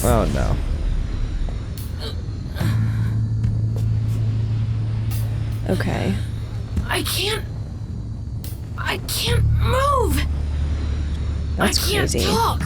Oh no. Okay. I can't move. That's I can't crazy. talk.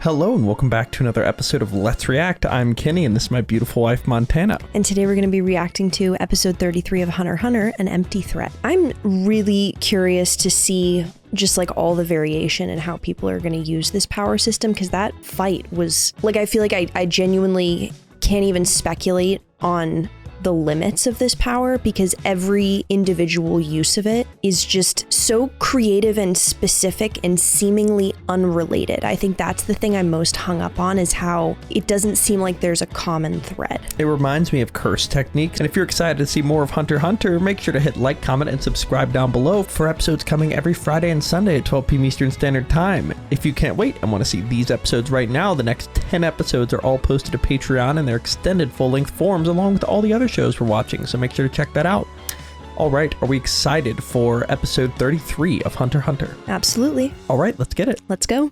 Hello and welcome back to another episode of Let's React. I'm Kenny and this is my beautiful wife, Montana. And today we're going to be reacting to episode 33 of HunterxHunter, An Empty Threat. I'm really curious to see just like all the variation and how people are going to use this power system, because that fight was like, I feel like I genuinely can't even speculate on the limits of this power, because every individual use of it is just so creative and specific and seemingly unrelated. I think that's the thing I'm most hung up on, is how it doesn't seem like there's a common thread. It reminds me of curse techniques, and if you're excited to see more of HunterxHunter, make sure to hit like, comment, and subscribe down below for episodes coming every Friday and Sunday at 12 p.m. Eastern Standard Time. If you can't wait and want to see these episodes right now, the next 10 episodes are all posted to Patreon in their extended full-length forms along with all the other shows we're watching, so make sure to check that out. All right, are we excited for episode 33 of HunterxHunter? Absolutely. All right, let's get it. Let's go.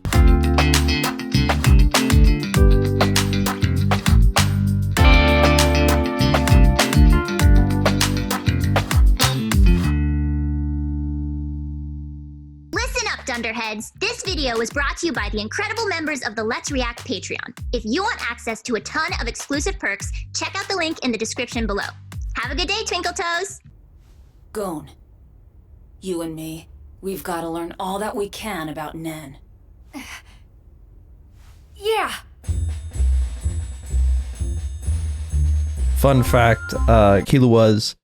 Listen up, Dunderheads! This video was brought to you by the incredible members of the Let's React Patreon. If you want access to a ton of exclusive perks, check out the link in the description below. Have a good day, Twinkle Toes! Gon, you and me, we've got to learn all that we can about Nen. Yeah. Fun fact, Killua's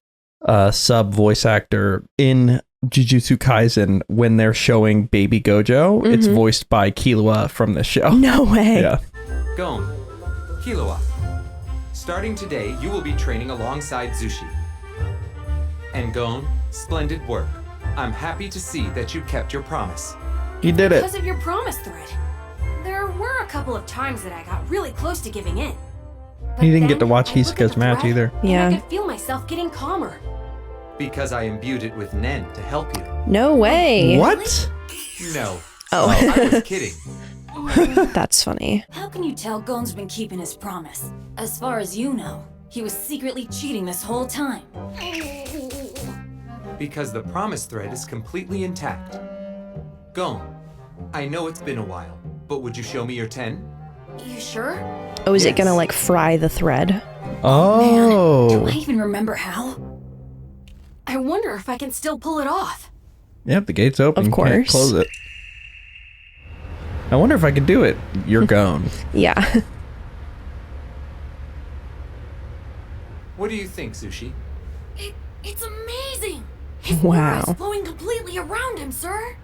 sub voice actor in Jujutsu Kaisen, when they're showing Baby Gojo, it's voiced by Killua from this show. No way. Yeah. Gon, Killua. Starting today, you will be training alongside Zhushi. And Gon, splendid work. I'm happy to see that you kept your promise. He did it. Because of your promise thread. There were a couple of times that I got really close to giving in. But He didn't get then to watch I looked at Hisoka's the match thread, either. and Yeah. I could feel myself getting calmer. Because I imbued it with Nen to help you. No way. What? No. Oh. I was kidding. That's funny. How can you tell Gon's been keeping his promise? As far as you know, he was secretly cheating this whole time. Because the promise thread is completely intact. Gon, I know it's been a while, but would you show me your 10? You sure? Oh, is it Yes. gonna like fry the thread? Oh. Do I even remember how? I wonder if I can still pull it off. Yep, the gate's open. Of You can't course. close it. I wonder if I could do it. You're gone. Yeah. What do you think, Zhushi? It's amazing! His Wow. aura is flowing completely around him, sir!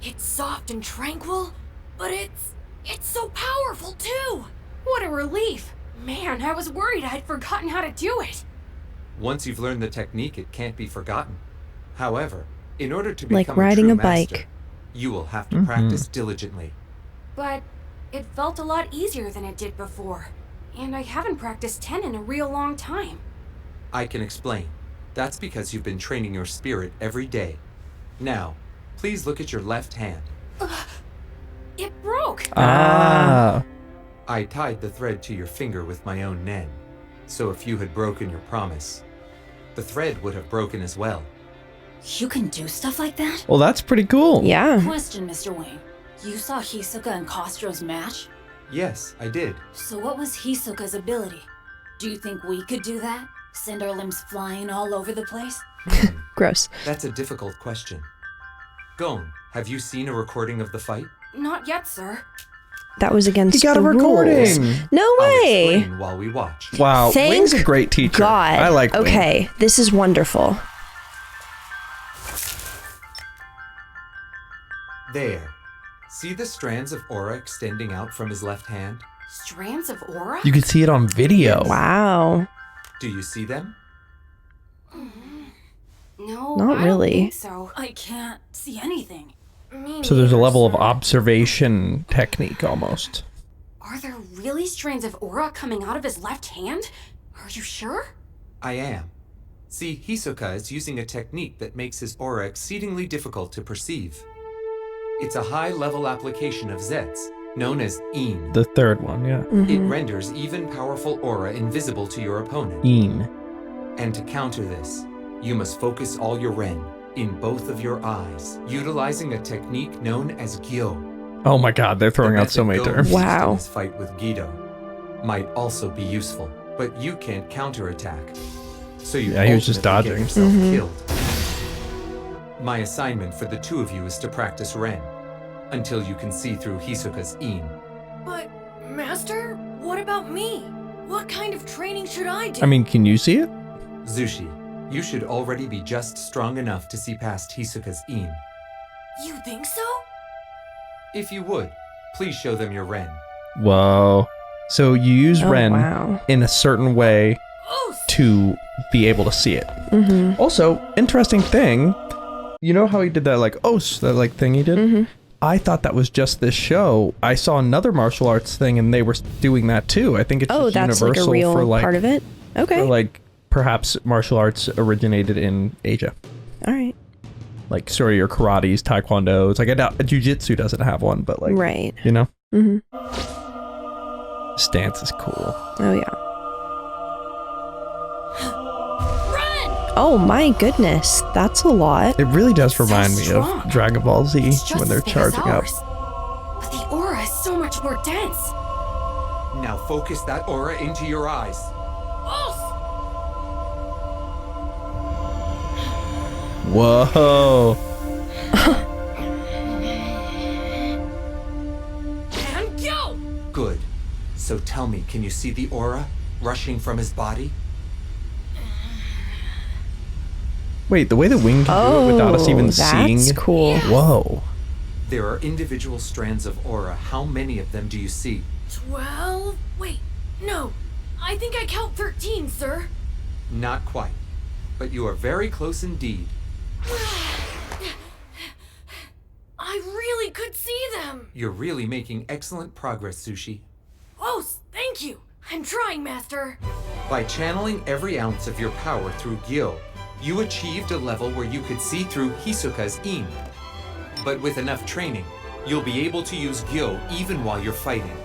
It's soft and tranquil, but it's so powerful, too! What a relief! Man, I was worried I'd forgotten how to do it! Once you've learned the technique, it can't be forgotten. However, in order to become Like riding true a bike. master, you will have to practice diligently. But it felt a lot easier than it did before. And I haven't practiced 10 in a real long time. I can explain. That's because you've been training your spirit every day. Now, please look at your left hand. It broke! Ah. I tied the thread to your finger with my own Nen. So if you had broken your promise, the thread would have broken as well. You can do stuff like that? Well, that's pretty cool. Yeah. Question, Mr. Wayne. You saw Hisoka and Kostro's match? Yes, I did. So what was Hisoka's ability? Do you think we could do that? Send our limbs flying all over the place? Gross. That's a difficult question. Gon, have you seen a recording of the fight? Not yet, sir. That was against He got the a rules. recording. No I'll way. explain while we watch. Wow. Thank Wing's a great teacher. God. I like Wing. Okay, this is wonderful. There. See the strands of aura extending out from his left hand? Strands of aura? You can see it on video. Wow. Do you see them? No, Not I don't really. think so. I can't see anything. Me So there's a neither, level of sir. observation technique almost. Are there really strands of aura coming out of his left hand? Are you sure? I am. See, Hisoka is using a technique that makes his aura exceedingly difficult to perceive. It's a high-level application of Zets, known as Een. The third one, yeah. It renders even powerful aura invisible to your opponent. Een. And to counter this, you must focus all your Ren in both of your eyes, utilizing a technique known as Gyo. Oh my god, they're throwing out so many Go terms. used in Wow. his fight with Guido might also be useful, but you can't counterattack. So you Yeah, he was just ultimately get dodging. yourself killed. My assignment for the two of you is to practice Ren until you can see through Hisoka's Een. But, Master, what about me? What kind of training should I do? I mean, can you see it? Zhushi, you should already be just strong enough to see past Hisoka's Een. You think so? If you would, please show them your Ren. Whoa. So you use Oh, Ren wow. in a certain way Oh, to be able to see it. Also, interesting thing, you know how he did that that like thing he did? I thought that was just this show. I saw another martial arts thing and they were doing that too. I think it's Oh, just that's like universal a real for like part of it? Okay. for like perhaps martial arts originated in Asia. All right. Like sort of your karates, taekwondos. Like I doubt jiu-jitsu doesn't have one, but like Right. you know? Mm-hmm. Stance is cool. Oh, yeah. Run! Oh, my goodness. That's a lot. It really does remind me strong. of Dragon Ball Z It's just when they're as big as charging up. ours. But the aura is so much more dense. Now focus that aura into your eyes. Oh, Whoa. and go! Good. So tell me, can you see the aura rushing from his body? Wait, the way the wing can do it without us even seeing. That's cool. Whoa. There are individual strands of aura. How many of them do you see? 12? Wait, no. I think I count 13, sir. Not quite. But you are very close indeed. I really could see them. You're really making excellent progress, Zhushi. Oh, thank you. I'm trying, Master. By channeling every ounce of your power through Gyo, you achieved a level where you could see through Hisoka's Een. But with enough training, you'll be able to use Gyo even while you're fighting.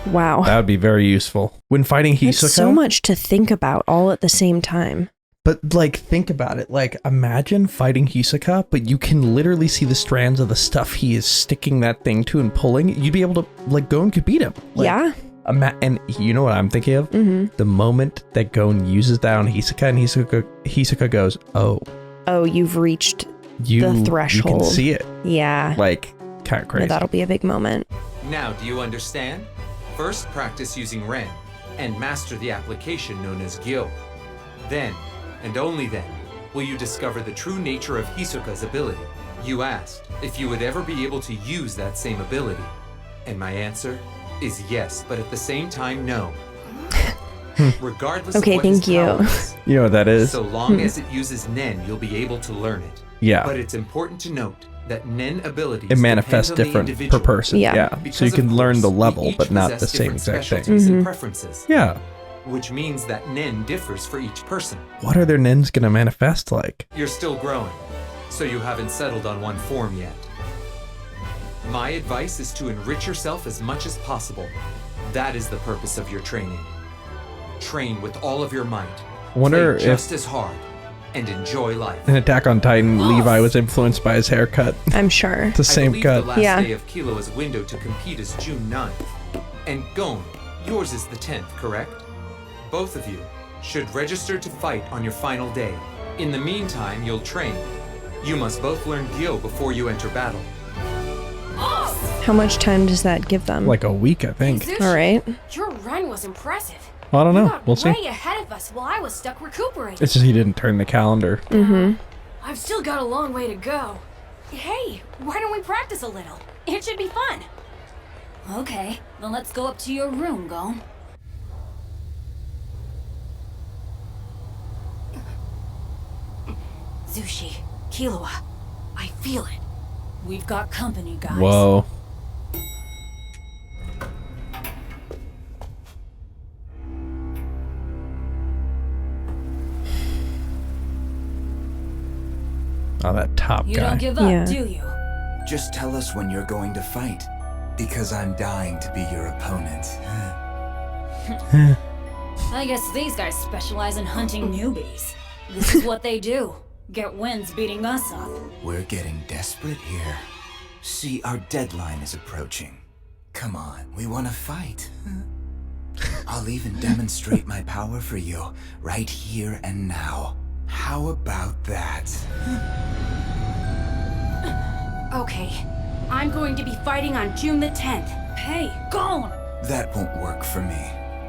Wow. That would be very useful. When fighting Hisoka. That's so much to think about all at the same time. But like, think about it. Like, imagine fighting Hisoka, but you can literally see the strands of the stuff he is sticking that thing to and pulling. You'd be able to, like, Gon could beat him. Like, Yeah. And you know what I'm thinking of? Mm-hmm. The moment that Gon uses that on Hisoka and Hisoka goes, oh, Oh, you've reached you, the threshold. You can see it. Yeah. Like, kind of crazy. No, that'll be a big moment. Now, do you understand? First, practice using Ren and master the application known as Gyo. Then, and only then, will you discover the true nature of Hisoka's ability. You asked if you would ever be able to use that same ability. And my answer is yes, but at the same time, no. Regardless Okay, of what his thank you. power is, You know what that is? so long as it uses Nen, you'll be able to learn it. Yeah. But it's important to note that Nen abilities It manifests depend on the different per individual. person. Yeah. Yeah. Because So you can of learn the course, we level, each but not the possess same different exact thing. specialties Mm-hmm. and preferences, Yeah. which means that Nen differs for each person. What are their Nens going to manifest like? You're still growing, so you haven't settled on one form yet. My advice is to enrich yourself as much as possible. That is the purpose of your training. Train with all of your might. I wonder Play if just as hard and enjoy life. in Attack on Titan, Levi was influenced by his haircut. I'm sure. It's the I same believe cut. the last Yeah. day of Killua's window to compete is June 9th. And Gon, yours is the 10th, correct? Both of you should register to fight on your final day. In the meantime, you'll train. You must both learn Gyo before you enter battle. How much time does that give them? Like a week, I think. Zhushi, All right. Your run was impressive. I don't You know. got We'll see. way ahead of us while I was stuck recuperating. It's just he didn't turn the calendar. Mm-hmm. I've still got a long way to go. Hey, why don't we practice a little? It should be fun. Okay, then let's go up to your room, Gon. Zhushi, Killua, I feel it. We've got company, guys. Whoa. Oh, that top You guy. don't give up, Yeah. do you? Just tell us when you're going to fight. Because I'm dying to be your opponent. I guess these guys specialize in hunting newbies. This is what they do. Get wins beating us up. We're getting desperate here. See, our deadline is approaching. Come on, we want to fight. I'll even demonstrate my power for you, right here and now. How about that? Okay, I'm going to be fighting on June the 10th. Hey, Gone! That won't work for me.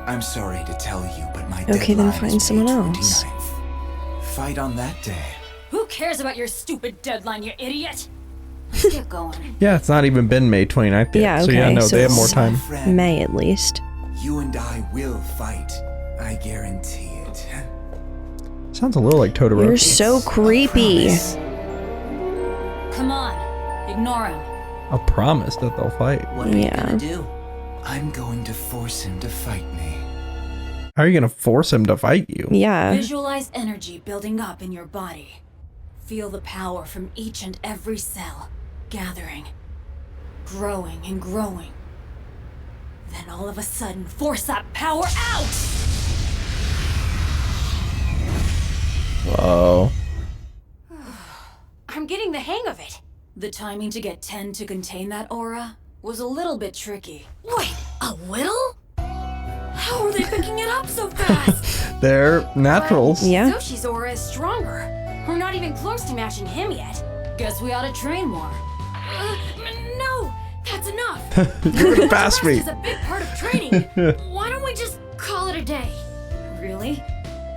I'm sorry to tell you, but my Okay, then deadline find is someone May else. 29th. Fight on that day. Who cares about your stupid deadline, you idiot? Let's get going. Yeah, it's not even been May 29th yet. Yeah, So yeah, okay, no, so they have more it's- time. My friend, May at least. you and I will fight. I guarantee it. Sounds a little like Totoro. You're so creepy. Promise. Come on, ignore him. A promise that they'll fight. What are you Yeah. gonna do? I'm going to force him to fight me. How are you gonna force him to fight you? Yeah. Visualize energy building up in your body. Feel the power from each and every cell, gathering, growing and growing. Then all of a sudden, force that power out! Whoa. I'm getting the hang of it. The timing to get 10 to contain that aura was a little bit tricky. Wait, a little? How are they picking it up so fast? They're naturals. Yeah. Zhushi's aura is stronger. We're not even close to matching him yet. Guess we ought to train more. No, that's enough. You're gonna pass me. Rest is a big part of training. Why don't we just call it a day? Really?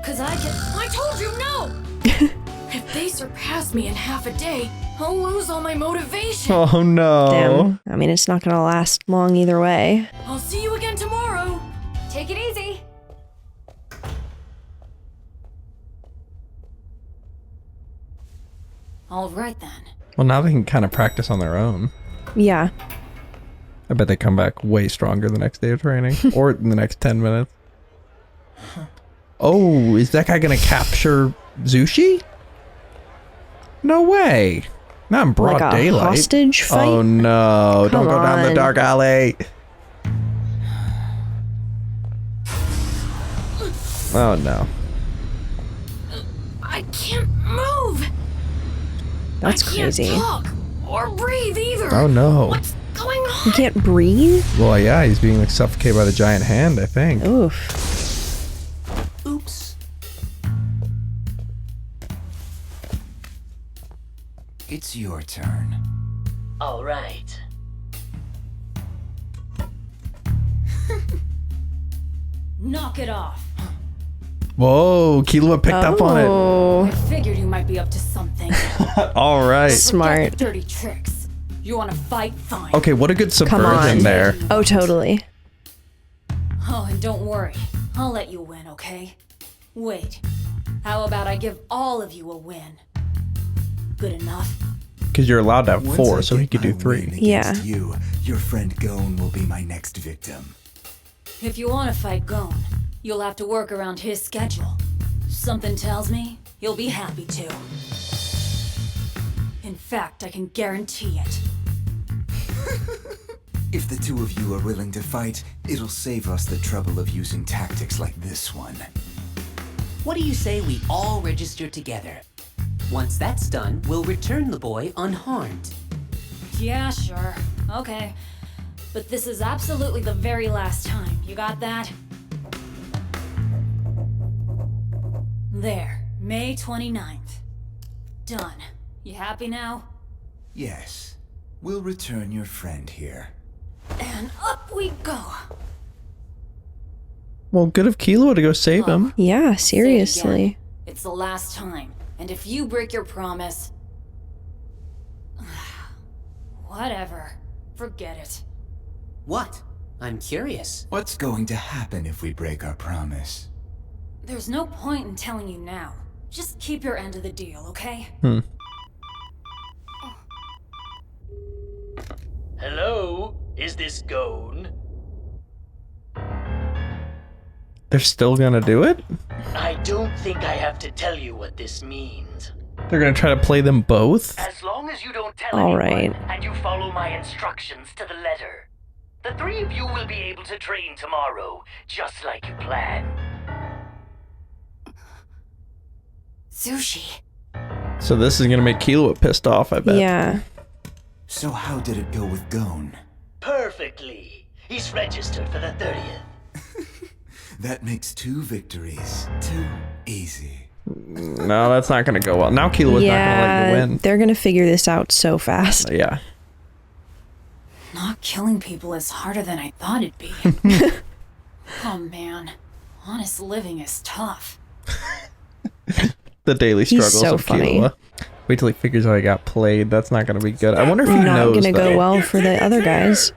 Cause I told you no! If they surpass me in half a day, I'll lose all my motivation. Oh no. Damn. I mean, it's not gonna last long either way. I'll see you again tomorrow. Take it easy. All right then. Well, now they can kind of practice on their own. Yeah. I bet they come back way stronger the next day of training or in the next 10 minutes. Oh, is that guy gonna capture Zhushi? No way. Not in broad Like a daylight. hostage fight? Oh no, don't Come go down the on. dark alley. Oh no. I can't move. That's I can't crazy. talk or breathe either. Oh no. What's going You on? can't breathe? Well, yeah, he's being like suffocated by the giant hand, I think. Oof. Oops. It's your turn. All right. Knock it off. Whoa, Killua picked up on it. Oh, I figured you might be up to something. All right. smart. Forget the dirty tricks. You want to fight? Fine. Okay, what a good on. subversion there. Oh, totally. Oh, and don't worry. I'll let you win, okay? Wait. How about I give all of you a win? Good enough? Because you're allowed to have Once 4, I so he get could do my 3. win against Yeah. you, your friend Gon will be my next victim. If you want to fight Gon, you'll have to work around his schedule. Something tells me he'll be happy to. In fact, I can guarantee it. If the two of you are willing to fight, it'll save us the trouble of using tactics like this one. What do you say we all register together? Once that's done, we'll return the boy unharmed. Yeah, sure. Okay. But this is absolutely the very last time. You got that? There. May 29th. Done. You happy now? Yes, we'll return your friend here. And up we go. Well, good of Killua to go save him. Yeah, Say it seriously. again. It's the last time. And if you break your promise... Whatever. Forget it. What? I'm curious. What's going to happen if we break our promise? There's no point in telling you now. Just keep your end of the deal, okay? Hello? Is this Gon? They're still gonna do it? I don't think I have to tell you what this means. They're gonna try to play them both? As long as you don't tell All anyone right. and you follow my instructions to the letter. The three of you will be able to train tomorrow, just like you planned. Zhushi. So this is gonna make Killua pissed off, I bet. Yeah. So how did it go with Gon? Perfectly. He's registered for the 30th. That makes 2 victories. Too easy. No, that's not gonna go well. Now Killua's not gonna let you win. They're gonna figure this out so fast. Yeah. Not killing people is harder than I thought it'd be. Oh man, honest living is tough. The daily He's struggles so of funny. Killua. Wait till he figures out he got played. That's not gonna be good. I wonder if he Not knows gonna though. go well for the other guys.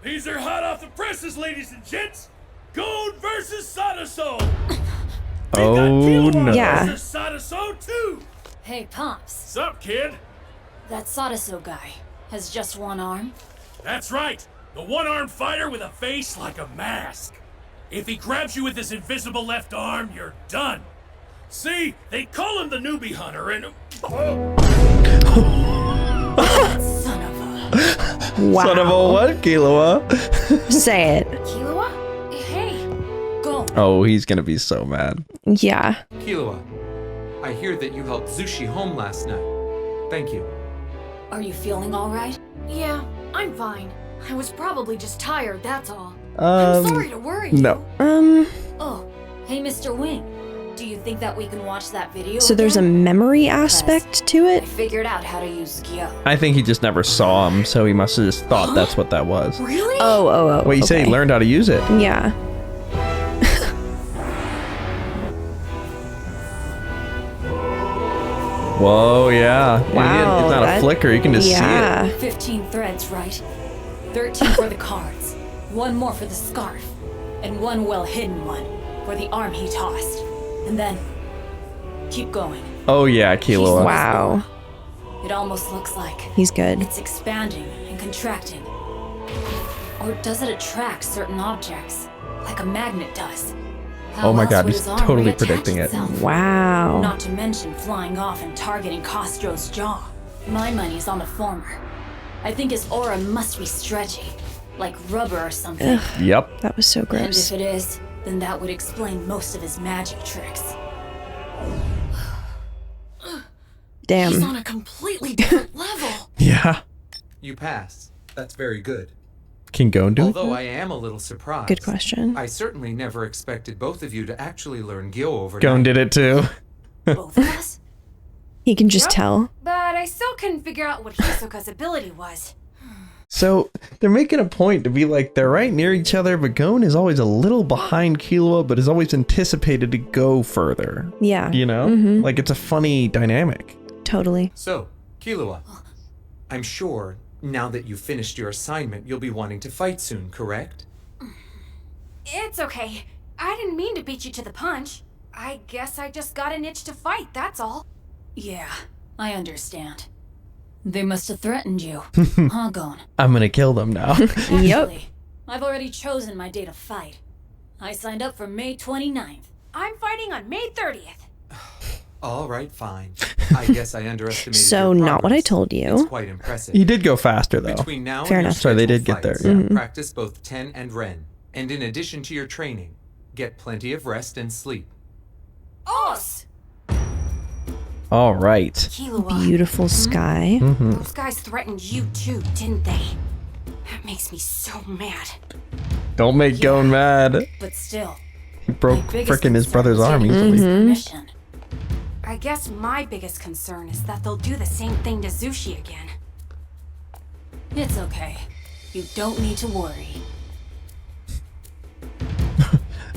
These are hot off the presses, ladies and gents. Gon versus Sadaso. Oh no. Yeah. Versus Sadaso too. Hey Pops, Sup, kid? that Sadaso guy has just one arm? That's right. The one-armed fighter with a face like a mask. If he grabs you with his invisible left arm, you're done. See, they call him the newbie hunter and... Son of a... Wow. Son of a what, Killua? Say it. Killua? Hey. Go. Oh, he's gonna be so mad. Yeah. Killua, I hear that you helped Zhushi home last night. Thank you. Are you feeling all right? Yeah, I'm fine. I was probably just tired, that's all. I'm sorry to worry you. No. Oh, hey Mr. Wing. Do you think that we can watch that video So there's a again? memory aspect to I it? figured out how to use Gyo. I think he just never saw him, so he must have just thought that's what that was. Really? Oh. Wait, you say he okay. learned how to use it? Yeah. Whoa, yeah. Wow, It's not a that- flicker, you can just yeah. 15 threads, right? 13 for the cards, 1 more for the scarf, and 1 well-hidden one for the arm he tossed. And then, keep going. see it. Oh yeah, Killua. Wow. It almost looks like He's good. it's expanding and contracting. Or does it attract certain objects, like a magnet does? How Oh my else God, would he's his arm totally reattach predicting it. itself? Wow. Not to mention flying off and targeting Castro's jaw. My money's on the former. I think his aura must be stretchy, like rubber or something. Yep. That was so And gross. if it is, then that would explain most of his magic tricks. Damn. He's on a completely different level. Yeah. You pass. That's very good. Can Gon do it? Although I am a little surprised. Good question. I certainly never expected both of you to actually learn Gyo overnight. Gon did it too. Both of us? He can just Yep. tell. But I still couldn't figure out what Hisoka's ability was. So they're making a point to be like they're right near each other, but Gon is always a little behind Killua, but is always anticipated to go further. Yeah. You know? Mhm. Like it's a funny dynamic. Totally. So, Killua, I'm sure now that you've finished your assignment, you'll be wanting to fight soon, correct? It's okay. I didn't mean to beat you to the punch. I guess I just got an itch to fight, that's all. Yeah, I understand. They must have threatened you, huh, Gon? I'm gonna kill them now. Yep. Actually, I've already chosen my day to fight. I signed up for May 29th. I'm fighting on May 30th. All right, fine. I guess I underestimated So your not what I progress. told you. It's quite impressive. He did go faster though. Between now Fair and your enough. Sorry, they scheduled did get there, fights, yeah. practice both Ten and Ren. And in addition to your training, get plenty of rest and sleep. Os! All right. Killua, Beautiful sky. those guys threatened you too, didn't they? That makes me so mad. Don't make Gon mad. But still, He broke my biggest frickin' his concern brother's is arm getting easily. his permission. I guess my biggest concern is that they'll do the same thing to Zhushi again. It's okay. You don't need to worry.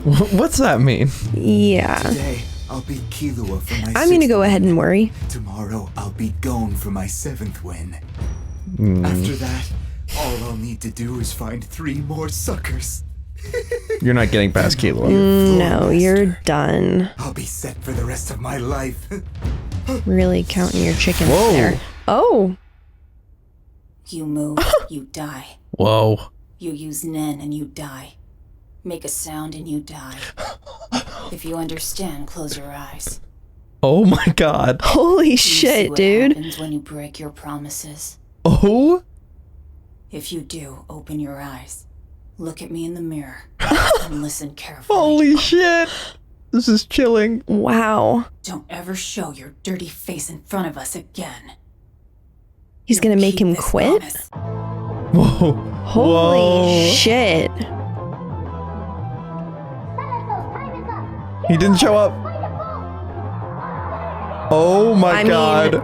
What's that mean? Yeah. Today, I'll beat Killua for my I'm gonna 6th go ahead and worry. Tomorrow, I'll beat Gon for my 7th win. After that, all I'll need to do is find 3 more suckers. You're not getting past Killua. No, you're done. I'll be set for the rest of my life. Really counting your chickens Whoa. there. Oh. You move, you die. Whoa. You use Nen and you die. Make a sound and you die. If you understand, close your eyes. Oh my god. Holy You see shit, what dude. happens when you break your promises. Oh? If you do, open your eyes. Look at me in the mirror and listen carefully. Holy shit. This is chilling. Wow. Don't ever show your dirty face in front of us again. He's gonna You'll make keep him this quit? promise. Whoa. Holy Whoa. shit. He didn't show up. Oh my I God. mean,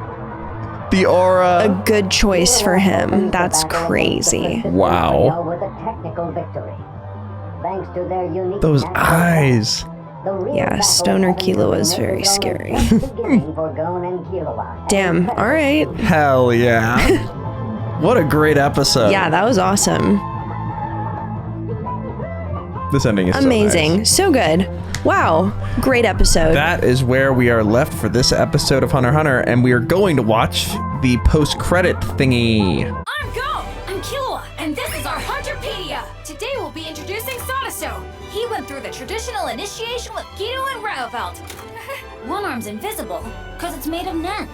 The aura. A good choice for him. That's crazy. Wow. With a technical victory. Thanks to their unique Those tactics, eyes. the real Yeah, battle Stoner having Killua is been very is only scary. just beginning for Gon and Killua. Damn. All right. Hell yeah. What a great episode. Yeah, that was awesome. This ending is Amazing. So good. Wow. Great episode. That is where we are left for this episode of Hunter x Hunter, and we are going to watch the post-credit thingy. I'm Go! I'm Killua, and this is our Hunterpedia! Today we'll be introducing Sadaso. He went through the traditional initiation with Guido and Rauvelt. One arm's invisible, because it's made of net.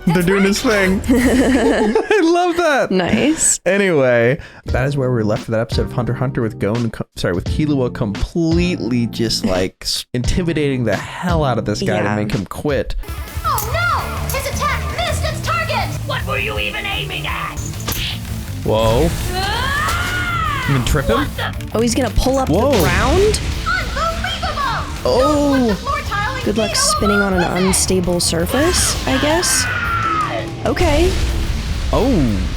They're doing his thing. I love that. Nice. Anyway, that is where we're left for that episode of Hunter x Hunter with with Killua completely just like intimidating the hell out of this guy to make him quit. Oh no! His attack missed its target! What were you even aiming at? Whoa. You can trip him? Oh, he's gonna pull up Whoa. the ground? Unbelievable! Oh. Good luck spinning on an unstable surface, I guess. Okay. Oh.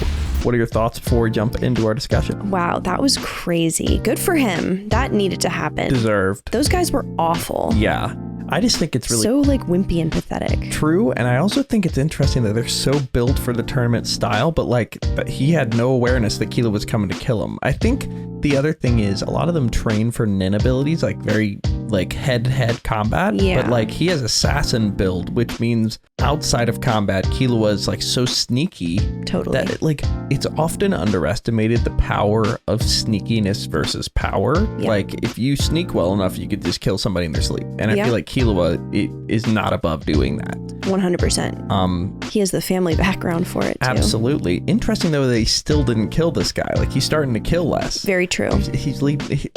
What are your thoughts before we jump into our discussion? Wow, that was crazy. Good for him. That needed to happen. Deserved. Those guys were awful. Yeah. I just think it's really So like wimpy and pathetic. true, and I also think it's interesting that they're so built for the tournament style, but like that he had no awareness that Killua was coming to kill him. I think the other thing is a lot of them train for nin abilities, like very like head-to-head combat, Yeah. but like he has assassin build, which means outside of combat, Killua is like so sneaky Totally. that like it's often underestimated the power of sneakiness versus power. Yeah. Like if you sneak well enough, you could just kill somebody in their sleep, and I Yeah. feel like Killua is not above doing that. 100%. He has the family background for it too. Absolutely. Interesting though, they still didn't kill this guy. Like he's starting to kill less. Very true. He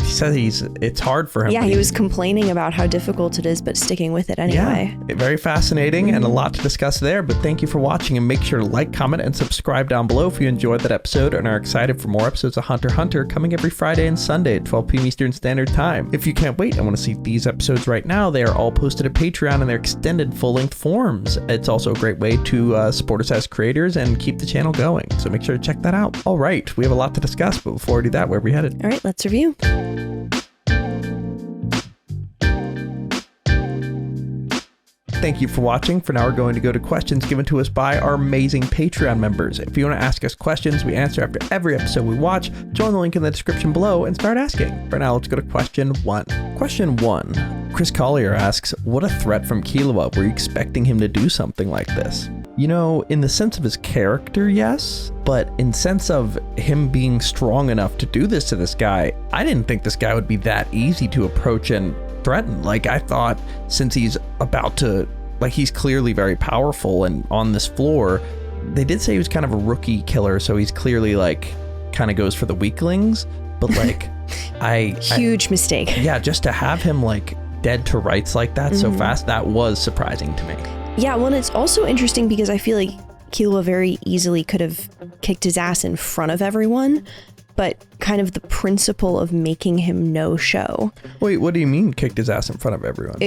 says it's hard for him. Yeah, but he was complaining about how difficult it is, but sticking with it anyway. Yeah, very fascinating and a lot to discuss there, but thank you for watching, and make sure to like, comment, and subscribe down below if you enjoyed that episode and are excited for more episodes of Hunter x Hunter coming every Friday and Sunday at 12 p.m. Eastern Standard Time. If you can't wait and want to see these episodes right now, they are all posted at Patreon in their extended full-length forms. It's also a great way to support us as creators and keep the channel going, so make sure to check that out. All right, we have a lot to discuss, but before we do that, where are we headed? All right, let's review. Thank you for watching. For now, we're going to go to questions given to us by our amazing Patreon members. If you want to ask us questions we answer after every episode we watch, join the link in the description below and start asking. For now, let's go to question 1. Question 1. Chris Collier asks, what a threat from Killua. Were you expecting him to do something like this? You know, in the sense of his character, yes, but in sense of him being strong enough to do this to this guy, I didn't think this guy would be that easy to approach and threaten. Like, I thought since he's about to, like, he's clearly very powerful and on this floor, they did say he was kind of a rookie killer, so he's clearly like kind of goes for the weaklings, but like Huge mistake. Yeah, just to have him like dead to rights like that so fast, that was surprising to me. Yeah, well, and it's also interesting because I feel like Killua very easily could have kicked his ass in front of everyone, but kind of the principle of making him no show. Wait, what do you mean kicked his ass in front of everyone?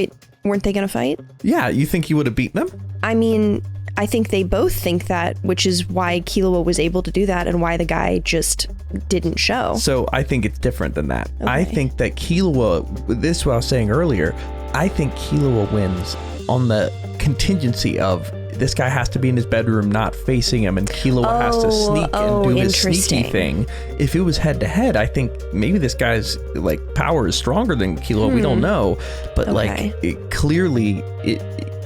Weren't they gonna fight? Yeah, you think he would have beaten him? I mean, I think they both think that, which is why Killua was able to do that and why the guy just didn't show. So I think it's different than that. Okay. I think that Killua, this is what I was saying earlier, I think Killua wins on the contingency of this guy has to be in his bedroom not facing him, and Killua has to sneak and do his sneaky thing. If it was head to head, I think maybe this guy's like power is stronger than Killua. We don't know, but like clearly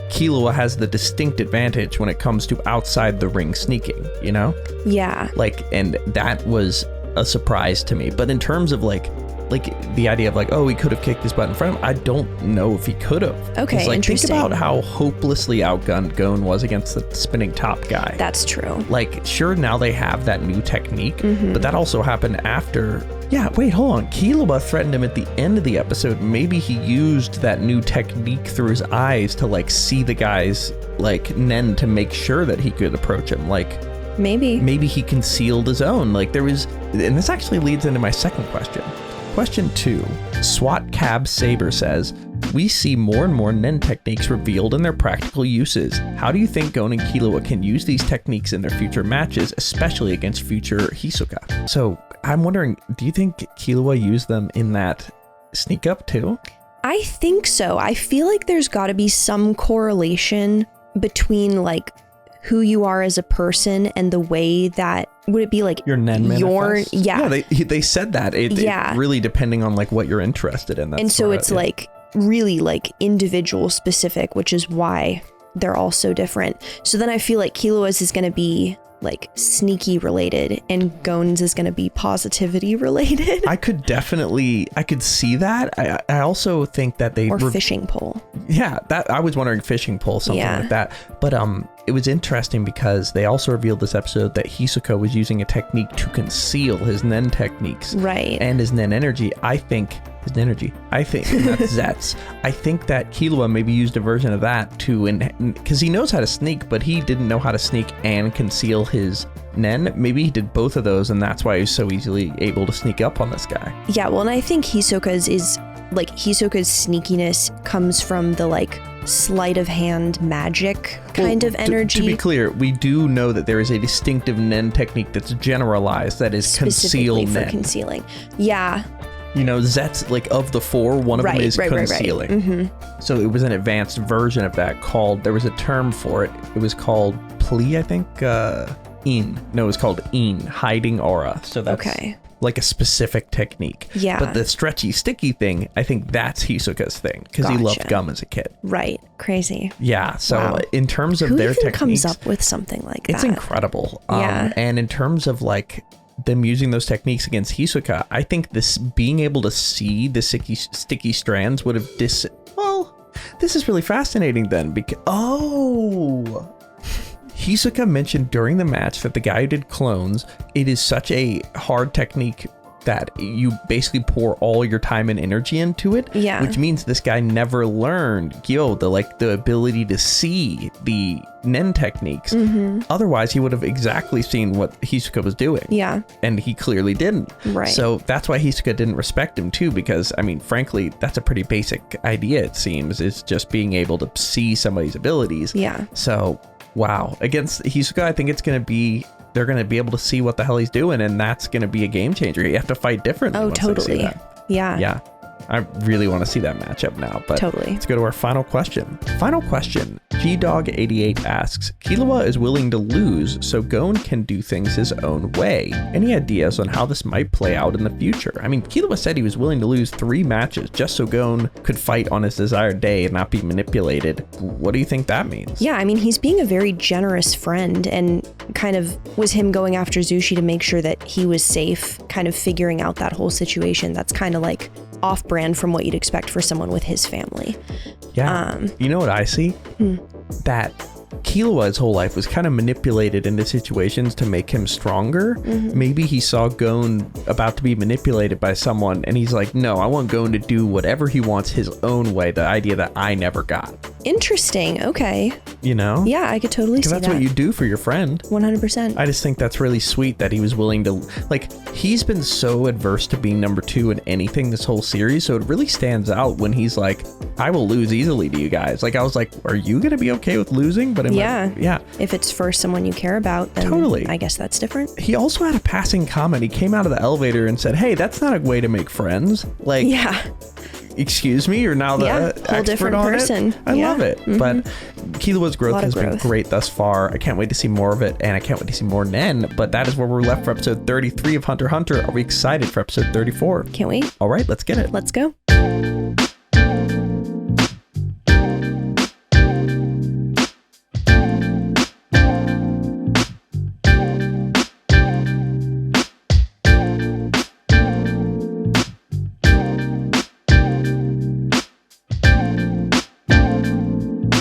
Killua has the distinct advantage when it comes to outside the ring sneaking, you know? Yeah. Like, and that was a surprise to me. But in terms of like the idea of like, oh, he could have kicked his butt in front of him, I don't know if he could have. Okay, like, interesting. Think about how hopelessly outgunned Gon was against the spinning top guy. That's true. Like, sure, now they have that new technique, but that also happened after Yeah, wait, hold on. Killua threatened him at the end of the episode. Maybe he used that new technique through his eyes to like see the guy's like Nen to make sure that he could approach him. Like maybe he concealed his own. Like there was, and this actually leads into my second question. Question 2. SWAT Cab Saber says, we see more and more Nen techniques revealed in their practical uses. How do you think Gon and Killua can use these techniques in their future matches, especially against future Hisoka? So I'm wondering, do you think Killua used them in that sneak up too? I think so. I feel like there's got to be some correlation between like who you are as a person and the way that, would it be like your Nen manifest? Yeah, they said that. It really depending on like what you're interested in. And so it's like really like individual specific, which is why they're all so different. So then I feel like Killua's is going to be like sneaky related and Gon's is going to be positivity related. I could see that. I also think that they fishing pole. Yeah, that I was wondering fishing pole, something like that. But it was interesting because they also revealed this episode that Hisoka was using a technique to conceal his Nen techniques. Right. And his Nen energy. I think that's Zets. I think that Killua maybe used a version of that because he knows how to sneak, but he didn't know how to sneak and conceal his Nen. Maybe he did both of those, and that's why he's so easily able to sneak up on this guy. Yeah, well, and I think Hisoka's sneakiness comes from the like sleight of hand magic kind of energy. To be clear, we do know that there is a distinctive Nen technique that's generalized that is conceal Nen. For concealing. Yeah. You know, Zets, like of the 4, one of them is concealing. Right. Mm-hmm. So it was an advanced version of that there was a term for it. It was called Pli, I think. It was called In, hiding aura. So that's like a specific technique. Yeah. But the stretchy, sticky thing, I think that's Hisoka's thing because he loved gum as a kid. Right. Crazy. Yeah. So in terms of their techniques, comes up with something like that? It's incredible. Yeah. And in terms of like them using those techniques against Hisoka, I think this being able to see the sticky strands would have this is really fascinating then because Hisoka mentioned during the match that the guy who did clones, it is such a hard technique that you basically pour all your time and energy into it. Yeah. Which means this guy never learned the ability to see the Nen techniques. Mm-hmm. Otherwise, he would have exactly seen what Hisoka was doing. Yeah. And he clearly didn't. Right. So that's why Hisoka didn't respect him too, because I mean, frankly, that's a pretty basic idea, it seems, is just being able to see somebody's abilities. Yeah. So wow. Against Hisoka, I think they're going to be able to see what the hell he's doing, and that's going to be a game changer. You have to fight differently. Oh, totally. Yeah. Yeah. I really want to see that matchup now, but totally. Let's go to our final question. Gdog88 asks, Killua is willing to lose so Gon can do things his own way. Any ideas on how this might play out in the future? I mean, Killua said he was willing to lose 3 matches just so Gon could fight on his desired day and not be manipulated. What do you think that means? Yeah, I mean, he's being a very generous friend, and kind of was him going after Zhushi to make sure that he was safe, kind of figuring out that whole situation. That's kind of like off-brand from what you'd expect for someone with his family. Yeah. You know what I see? That Killua's whole life was kind of manipulated into situations to make him stronger. Mm-hmm. Maybe he saw Gon about to be manipulated by someone, and he's like, no, I want Gon to do whatever he wants his own way, the idea that I never got. Interesting. Okay. You know? Yeah, I could totally see that. Because that's what you do for your friend. 100%. I just think that's really sweet that he was willing to, like, he's been so adverse to being number 2 in anything this whole series, so it really stands out when he's like, I will lose easily to you guys. Like, I was like, are you going to be okay with losing? But yeah. If it's for someone you care about, then totally. I guess that's different. He also had a passing comment. He came out of the elevator and said, hey, that's not a way to make friends. Like, yeah. Excuse me, you're now the whole different person. I love it. Mm-hmm. But Killua's growth has been great thus far. I can't wait to see more of it, and I can't wait to see more Nen. But that is where we're left for episode 33 of Hunter x Hunter. Are we excited for episode 34? Can't wait. All right, let's get it. Let's go.